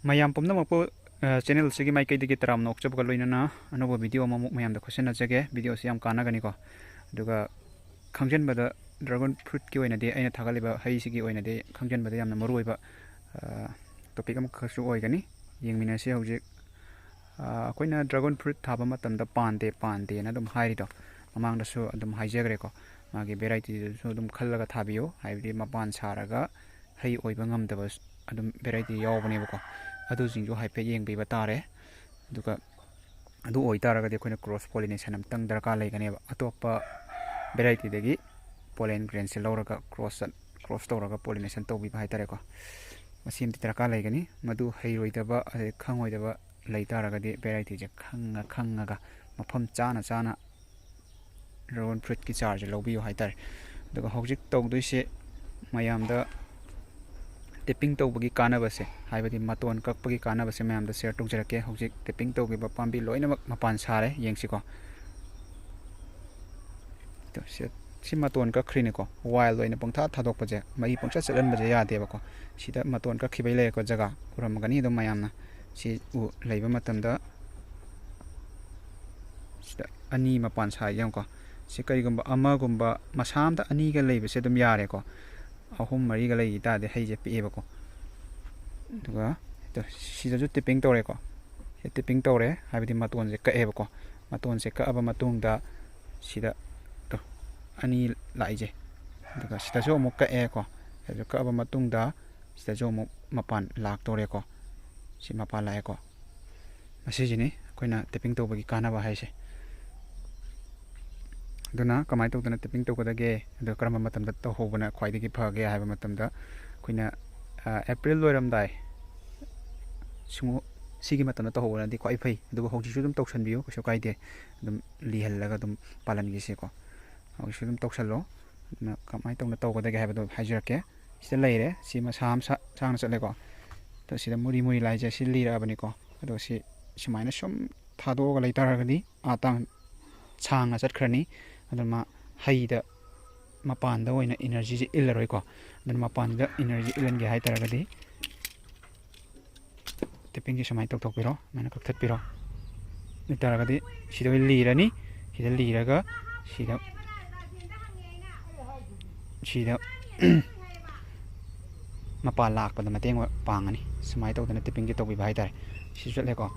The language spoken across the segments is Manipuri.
mayam pumna mapo channel sigi mai kai digi taram nok chapga loinana anoba video mamuk mayam da question jage video siam kana gani ko duga khangjen bada dragon fruit ki oina de aina thagaliba hai sigi oina de khangjen bada yamna maru oiba topic am khasu oi gani yengmina se hojik koina dragon fruit thaba matam da pande na dum hairi do mamang da su dum haijegre ko magi variety su dum khallaga thabiyo haibdi mapan saraga hai oiba ngamdaba adum variety yawbane ko adu jingjo haipe yengbiba tare duka adu oi taraga de koina cross pollination am tang darka laigane atopa variety degi pollen grain se lawraga cross tawraga pollination tawbi bai tare ko masim ti darka laigani madu heiroidaba khangoidaba lai taraga de variety je khangaga mafam chana dragon fruit ki charge lawbiyo hai tare duka hojik tawdoise mayamda tipping tawbagi kanabase haibadi maton kakpagi kanabase mayam da share tawjarake hojik tipping tawgi ba pambi loina mapan sare yengsi ko to si maton ka khrini ko wild loina pangtha thadok paje mai pangcha chalan baje ya deba ko sida maton ka khibai le ko jaga uram gani do mayamna si u leiba matamda sida ani mapan sa yam ko si karigumba amagumba masamda ani ga leiba se dum yare ko ahum mari ga lei ta de heije pieba ko duga to sida ju tipping tore ko he tipping tore habidi maton je ka eba ko maton se ka aba matung da sida to ani laije duga sida jo mo ka e ko he ka aba matung da sida jo mo mapan lak tore ko si mapan la e ko masi jini koina tipping to bagi kana ba haise duna kamai to dana tipping to kodage do karama matam da to hobana khwaidagi phage haiba matam da koina april loiram dai sumu sigi matam da to hobana di khwai phai du hoji su dum toksan biyo ko kaide dum lihal laga dum palan gi se ko hoji su dum toksalo na kamai to na to kodage haiba do hajirake sida leire si ma sam sang chale ko to sida muri lai ja si lira bani ko do si simaina sum thado ga leitar ga ni atang changa chat khrani adama haida mapan da oina energy ji ilroi ko dan mapan da energy ilan ge hai taragadi tipping ji samai tok piro mana kak that piro ni taragadi sida lirani sida liraga sida mapan lak pada mateng pangani samai tok dana tipping ji tok bi bai tar si chat le ko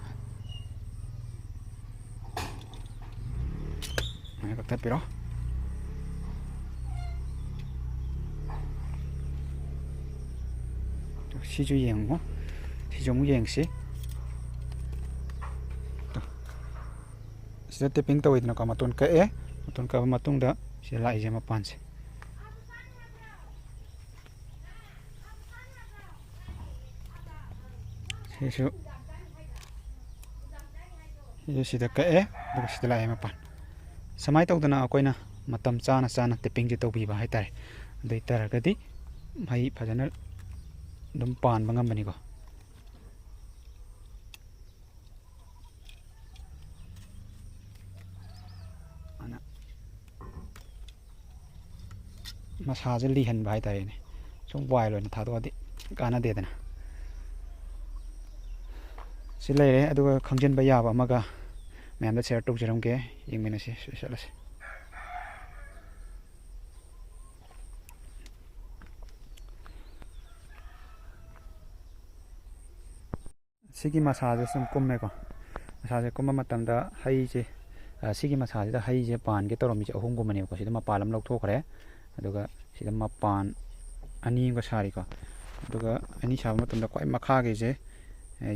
kaktat piro si ju yengo si jong yengsi to sida tipping to idna ka maton ka matung da si lai je mapan se si sida ka do sida lai mapan samai tawdana akoina matam chana tipping ji tawbi ba hai tare dei taragadi mai phajana dum pan bangam bani ko ana masaje lihan ba hai tare ne sum wai lo na thado adi kana de dana silai aduga khangjen ba ya ba maga ma'am दा शेयर टॉक जरम के ये मैंने से चला से सिगी मसाज सम कुम्मे को मसाज कुम्मा मतम दा हाई जे सिगी मसाज दा हाई जे पान के तोरम जे अहुम को मने को सिदा मपालम लौक थोखरे अदुगा सिदा मपान अनि को सारी को अदुगा अनि साब मतम दा क्वाइ मखा के जे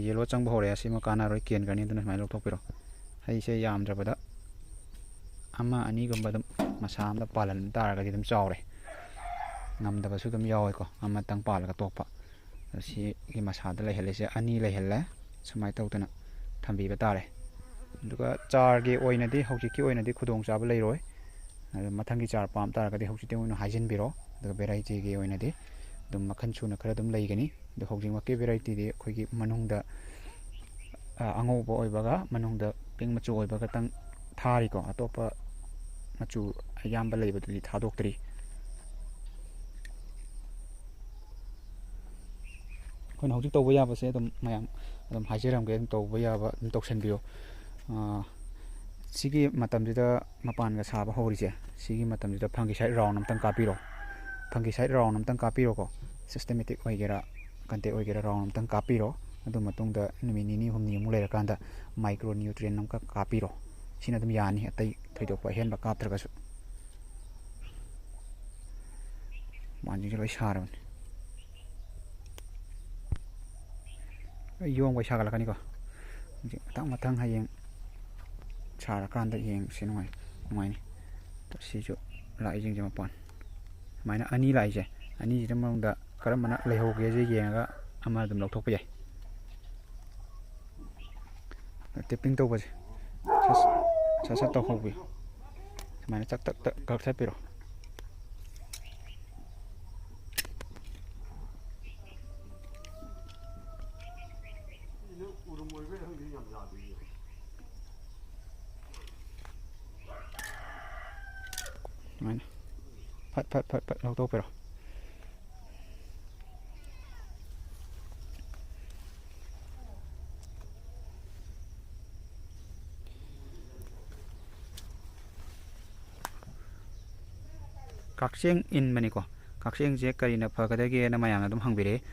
येलो चंग भोरे सिमा काना रोय केन गनि दुना माइ लौक थोक पिरो haise yam drabada ama ani gumba dum masam da palan taraga dum chawre ngamdaba su dum yawi ko ama tang palaga tokpa si gi masa da lehele se ani lehele sumai tawtana thambi ba tare duga char ge oina di hauji ki oina di khudong chaba leiroi mathangi char pam taraga di hauji te oina hajin biro duga variety ge oina di dum makhan chuna khara dum leigani du hauji ma ke variety di khoigi manungda angoba oibaga manungda ping machu oibaga tang thari ko atopa machu ayamba leibaduli thadoktri ꯑꯩꯈꯣꯏꯅ ꯍꯧꯖꯤꯛ ꯇꯧꯕ ꯌꯥꯕꯁꯦ ꯑꯗꯨꯝ ꯃꯌꯥꯝ ꯑꯗꯨꯝ ꯍꯥꯏꯖꯔꯝꯒꯦ ꯑꯗꯨꯝ ꯇꯧꯕ ꯌꯥꯕ ꯑꯗꯨꯝ ꯇꯧꯁꯟꯕꯤꯌꯣ ꯁꯤꯒꯤ ꯃꯇꯝꯁꯤꯗ ꯃꯄꯥꯟꯒ ꯁꯥꯕ ꯍꯧꯔꯤꯁꯦ ꯁꯤꯒꯤ ꯃꯇꯝꯁꯤꯗ ꯐꯪꯒꯤꯁꯥꯏꯠ ꯔꯥꯎꯟ ꯑꯝꯇꯪ ꯀꯥꯞꯄꯤꯔꯣ ꯐꯪꯒꯤꯁꯥꯏꯠ ꯔꯥꯎꯟ ꯑꯝꯇꯪ ꯀꯥꯞꯄꯤꯔꯣꯀꯣ ꯁꯤꯁꯇꯦꯃꯦꯇꯤꯛ ꯑꯣꯏꯒꯦꯔꯥ ꯀꯟꯇꯦꯛ ꯑꯣꯏꯒꯦꯔꯥ ꯔꯥꯎꯟ ꯑꯝꯇꯪ ꯀꯥꯞꯄꯤꯔꯣ ꯑꯗꯨ ꯃꯇꯨꯡꯗ ꯅꯨꯃꯤꯠ ꯅꯤꯅꯤ ꯍꯨꯝꯅꯤ ꯑꯃꯨꯛ ꯂꯩꯔꯀꯥꯟꯗ ꯃꯥꯏꯀ꯭ꯔꯣ ꯅ꯭ꯌꯨꯇ꯭ꯔꯤꯌꯦꯟ ꯑꯃꯈꯛ ꯀꯥꯞꯄꯤꯔꯣ ꯁꯤꯅ ꯑꯗꯨꯝ ꯌꯥꯅꯤ ꯑꯇꯩ ꯊꯣꯏꯗꯣꯛꯄ ꯑꯍꯦꯟꯕ ꯀꯥꯞꯇ꯭ꯔꯒꯁꯨ ꯃꯥꯟꯁꯤꯡꯁꯦ ꯂꯣꯏ ꯁꯥꯔꯕꯅꯤ ꯌꯣꯝꯒꯩ ꯁꯥꯒꯠꯂꯛꯀꯅꯤꯀꯣ ꯍꯧꯖꯤꯛ ꯃꯊꯪ ꯍꯌꯦꯡ ꯁꯥꯔꯀꯥꯟꯗ ꯌꯦꯡꯁꯤ ꯅꯨꯡꯉꯥꯏꯅꯤ ꯁꯤꯁꯨ ꯂꯥꯛꯏꯁꯤꯡꯁꯦ ꯃꯄꯥꯟ ꯁꯨꯃꯥꯏꯅ ꯑꯅꯤ ꯂꯥꯛꯏꯁꯦ ꯑꯅꯤꯁꯤꯗ ꯃꯅꯨꯡꯗ ꯀꯔꯝꯕꯅ ꯂꯩꯍꯧꯒꯦꯁꯦ ꯌꯦꯡꯉꯒ ꯑꯃ ꯑꯗꯨꯝ ꯂꯧꯊꯣꯛꯄ ꯌꯥꯏ ꯇꯦꯞꯄꯤꯡ ꯇꯧꯕꯁꯦ ꯁꯠ ꯁꯠ ꯇꯧꯍꯧꯕꯤꯌꯨ ꯁꯨꯃꯥꯏꯅ ꯆꯛ ꯇꯛ ꯇꯛ ꯀꯛꯊꯠꯄꯤꯔꯣ ꯁꯨꯃꯥꯏꯅ ꯐꯠ ꯂꯧꯊꯣꯛꯄꯤꯔꯣ ꯀꯛꯆꯦꯡ ꯏꯟꯕꯅꯤꯀꯣ ꯀꯛꯆꯦꯡꯁꯦ ꯀꯔꯤꯅ ꯐꯒꯗꯒꯦꯅ ꯃꯌꯥꯝꯅ ꯑꯗꯨꯝ ꯍꯪꯕꯤꯔꯛꯏ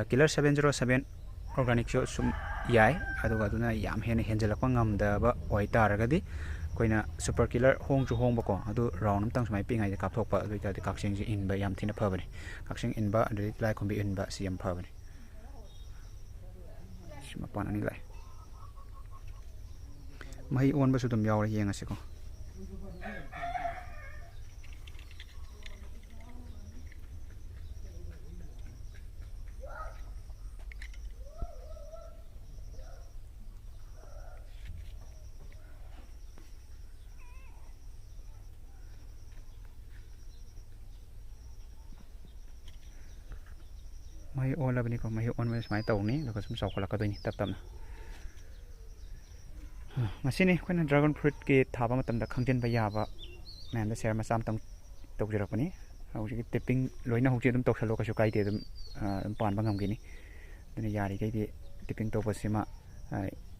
ꯀꯤꯂꯔ 707 ꯑꯣꯔꯒꯥꯅꯤꯛꯁꯨ ꯁꯨꯝ ꯌꯥꯏ ꯑꯗꯨꯒ ꯑꯗꯨꯅ ꯌꯥꯝ ꯍꯦꯟꯅ ꯍꯦꯟꯖꯜꯂꯛꯄ ꯉꯝꯗꯕ ꯑꯣꯏꯇꯥꯔꯒꯗꯤ ꯑꯩꯈꯣꯏꯅ ꯁꯨꯄꯔ ꯀꯤꯂꯔ ꯍꯣꯡꯁꯨ ꯍꯣꯡꯕꯀꯣ ꯑꯗꯨ ꯔꯥꯎꯟ ꯑꯃꯇꯪ ꯁꯨꯃꯥꯏꯅ ꯄꯤꯛꯉꯥꯏꯗ ꯀꯥꯞꯊꯣꯛꯄ ꯑꯗꯨ ꯑꯣꯏꯇꯥꯔꯗꯤ ꯀꯛꯆꯦꯡꯁꯦ ꯏꯟꯕ ꯌꯥꯝ ꯊꯤꯅ ꯐꯕꯅꯤ ꯀꯛꯆꯦꯡ ꯏꯟꯕ ꯑꯗꯨꯗꯒꯤ ꯇꯤꯜꯂꯥꯏꯈꯨꯝꯕꯤ ꯏꯟꯕ ꯁꯤ ꯌꯥꯝ ꯐꯕꯅꯤ ꯃꯄꯥꯟ ꯑꯅꯤ ꯂꯥꯛꯑꯦ ꯃꯍꯩ ꯑꯣꯟꯕꯁꯨ ꯑꯗꯨꯝ ꯌꯥꯎꯔꯦ ꯌꯦꯡꯉꯁꯤꯀꯣ ꯃꯍꯩ ꯑꯣꯜꯂꯕꯅꯤꯀꯣ ꯃꯍꯩ ꯑꯣꯟꯕꯁꯦ ꯁꯨꯃꯥꯏꯅ ꯇꯧꯅꯤ ꯑꯗꯨꯒ ꯁꯨꯝ ꯆꯥꯎꯈꯠꯂꯛꯀꯗꯣꯏꯅꯤ ꯇꯞ ꯇꯞꯅ ꯃꯁꯤꯅꯤ ꯑꯩꯈꯣꯏꯅ ꯗ꯭ꯔꯥꯒꯟ ꯐ꯭ꯔꯨꯏꯠꯀꯤ ꯊꯥꯕ ꯃꯇꯝꯗ ꯈꯪꯖꯤꯟꯕ ꯌꯥꯕ ꯃꯌꯥꯝꯗ ꯁꯤꯌꯔ ꯃꯆꯥ ꯑꯃꯇꯪ ꯇꯧꯖꯔꯛꯄꯅꯤ ꯍꯧꯖꯤꯛꯀꯤ ꯇꯦꯞꯄꯤꯡ ꯂꯣꯏꯅ ꯍꯧꯖꯤꯛ ꯑꯗꯨꯝ ꯇꯧꯁꯜꯂꯣ ꯀꯩꯁꯨ ꯀꯥꯏꯗꯦ ꯑꯗꯨꯝ ꯄꯥꯟꯕ ꯉꯝꯈꯤꯅꯤ ꯑꯗꯨꯅ ꯌꯥꯔꯤꯈꯩꯗꯤ ꯇꯦꯞꯄꯤꯡ ꯇꯧꯕꯁꯤꯃ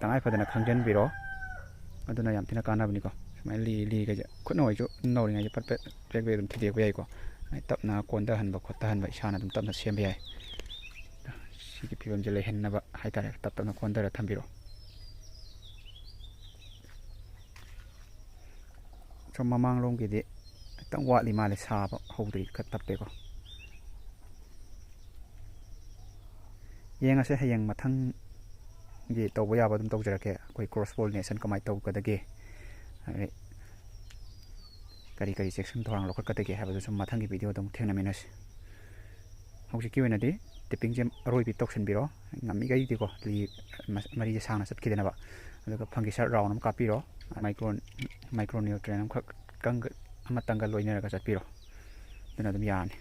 ꯇꯉꯥꯏ ꯐꯗꯅ ꯈꯪꯖꯤꯟꯕꯤꯔꯣ ꯑꯗꯨꯅ ꯌꯥꯝ ꯊꯤꯅ ꯀꯥꯟꯅꯕꯅꯤꯀꯣ ꯁꯨꯃꯥꯏꯅ ꯂꯤꯒꯩꯁꯦ ꯈꯨꯠꯅ ꯑꯣꯏꯁꯨ ꯅꯧꯔꯤꯉꯩꯁꯦ ꯄꯠ ꯄꯦꯛ ꯑꯗꯨꯝ ꯊꯨꯗꯦꯛꯄ ꯌꯥꯏꯀꯣ ꯇꯞꯅ ꯀꯣꯟꯊꯍꯟꯕ ꯈꯣꯠꯊꯍꯟꯕ ꯏꯁꯥꯅ ꯑꯗꯨꯝ ꯇꯞꯅ ꯁꯦꯝꯕ ꯌꯥꯏ ꯁꯤꯒꯤ ꯐꯤꯕꯝꯁꯦ ꯂꯩꯍꯟꯅꯕ ꯍꯥꯏꯇꯥꯔꯦ ꯇꯞꯅ ꯀꯣꯟꯊꯔ ꯊꯝꯕꯤꯔꯣ ꯁꯣꯝ ꯃꯃꯥꯡꯂꯣꯝꯒꯤꯗꯤ ꯈꯤꯇꯪ ꯋꯥꯠꯂꯤ ꯃꯥꯜꯂꯦ ꯁꯥꯕ ꯍꯧꯗ꯭ꯔꯤ ꯈꯔ ꯇꯞꯄꯦꯀꯣ ꯌꯦꯡꯉꯁꯦ ꯍꯌꯦꯡ ꯃꯊꯪꯒꯤ ꯇꯧꯕ ꯌꯥꯕ ꯑꯗꯨꯝ ꯇꯧꯖꯔꯛꯀꯦ ꯑꯩꯈꯣꯏ ꯀ꯭ꯔꯣꯁ ꯄꯣꯂꯤꯅꯦꯁꯟ ꯀꯃꯥꯏꯅ ꯇꯧꯒꯗꯒꯦ ꯀꯔꯤ ꯆꯦꯛꯁꯤꯟ ꯊꯧꯔꯥꯡ ꯂꯧꯈꯠꯀꯗꯒꯦ ꯍꯥꯏꯕꯗꯨ ꯁꯨꯝ ꯃꯊꯪꯒꯤ ꯚꯤꯗꯤꯑꯣꯗ ꯑꯃꯨꯛ ꯊꯦꯡꯅꯃꯤꯟꯅꯁꯤ ꯍꯧꯖꯤꯛꯀꯤ ꯑꯣꯏꯅꯗꯤ ꯇꯤꯞꯄꯤꯡꯁꯦ ꯑꯔꯣꯏꯕꯤ ꯇꯧꯁꯟꯕꯤꯔꯣ ꯉꯝꯃꯤꯈꯩꯗꯤꯀꯣ ꯃꯔꯤꯁꯦ ꯁꯥꯡꯅ ꯆꯠꯈꯤꯗꯅꯕ ꯑꯗꯨꯒ ꯐꯪꯒꯤꯁꯥꯏꯠ ꯔꯥꯎꯟ ꯑꯃ ꯀꯥꯞꯄꯤꯔꯣ ꯃꯥꯏꯀ꯭ꯔꯣ ꯅ꯭ꯌꯨꯇ꯭ꯔꯤꯌꯦꯟ ꯑꯃꯈꯛ ꯑꯃꯇꯪꯒ ꯂꯣꯏꯅꯔꯒ ꯆꯠꯄꯤꯔꯣ ꯑꯗꯨꯅ ꯑꯗꯨꯝ ꯌꯥꯔꯅꯤ